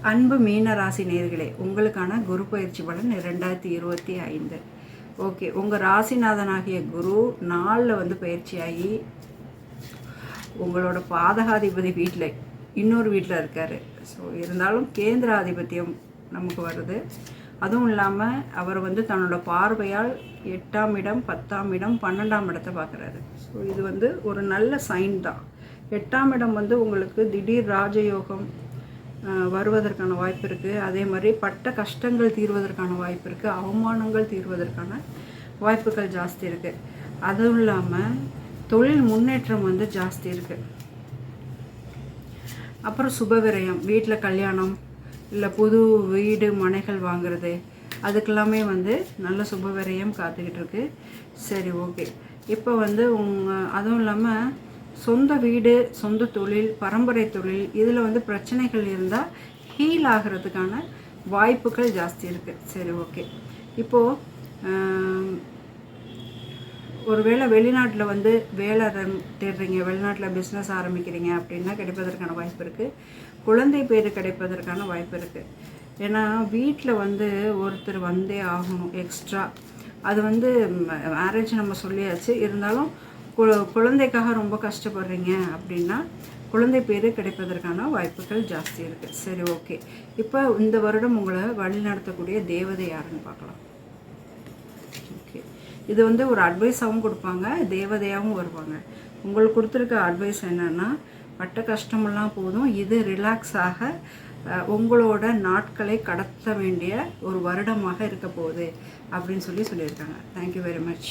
அன்பு மீன ராசி நேயர்களே, உங்களுக்கான குரு பயிற்சி பலன் 2025. ஓகே, உங்கள் ராசிநாதனாகிய குரு நாளில் வந்து பயிற்சியாகி உங்களோட பாதகாதிபதி வீட்டில் இன்னொரு வீட்டில் இருக்கார். ஸோ இருந்தாலும் கேந்திர ஆதிபத்தியம் நமக்கு வருது. அதுவும் இல்லாமல் அவர் வந்து தன்னோட பார்வையால் 8ஆம் இடம், 10ஆம் இடம், 12ஆம் இடத்தை பார்க்குறாரு. ஸோ இது வந்து ஒரு நல்ல சைன் தான். 8ஆம் இடம் வந்து உங்களுக்கு திடீர் ராஜயோகம் வருவதற்கான வாய்ப்பு இருக்குது. அதே மாதிரி பட்ட கஷ்டங்கள் தீர்வதற்கான வாய்ப்பு இருக்குது. அவமானங்கள் தீர்வதற்கான வாய்ப்புகள் ஜாஸ்தி இருக்குது. அதுவும் இல்லாமல் தொழில் முன்னேற்றம் வந்து ஜாஸ்தி இருக்குது. அப்புறம் சுபவிரயம், வீட்டில் கல்யாணம் இல்லை புது வீடு மனைகள் வாங்குறது, அதுக்கெல்லாமே வந்து நல்ல சுபவிரயம் காத்துக்கிட்டு இருக்கு. சரி, ஓகே. இப்போ வந்து அதுவும் இல்லாமல் சொந்த வீடு, சொந்த தொழில், பரம்பரை தொழில், இதில் வந்து பிரச்சனைகள் இருந்தால் ஹீல் ஆகிறதுக்கான வாய்ப்புகள் ஜாஸ்தி இருக்குது. சரி, ஓகே. இப்போது ஒருவேளை வெளிநாட்டில் வந்து வேலை தேடுறீங்க, வெளிநாட்டில் பிஸ்னஸ் ஆரம்பிக்கிறீங்க அப்படின்னா கிடைப்பதற்கான வாய்ப்பு இருக்குது. குழந்தை பேர் கிடைப்பதற்கான வாய்ப்பு இருக்குது. ஏன்னா வீட்டில் வந்து ஒருத்தர் வந்தே ஆகணும் எக்ஸ்ட்ரா. அது வந்து மேரேஜ் நம்ம சொல்லியாச்சு, இருந்தாலும் குழந்தைக்காக ரொம்ப கஷ்டப்படுறீங்க அப்படின்னா குழந்தை பேர் கிடைப்பதற்கான வாய்ப்புகள் ஜாஸ்தி இருக்குது. சரி, ஓகே. இப்போ இந்த வருடம் உங்களை வழி நடத்தக்கூடிய தேவதை யாருன்னு பார்க்கலாம். ஓகே, இது வந்து ஒரு அட்வைஸாகவும் கொடுப்பாங்க, தேவதையாகவும் வருவாங்க. உங்களுக்கு கொடுத்துருக்க அட்வைஸ் என்னென்னா, பட்ட கஷ்டமெல்லாம் போதும், இது ரிலாக்ஸாக உங்களோட நாட்களை கடத்த வேண்டிய ஒரு வருடமாக இருக்க போகுது அப்படின்னு சொல்லியிருக்காங்க. Thank you very much.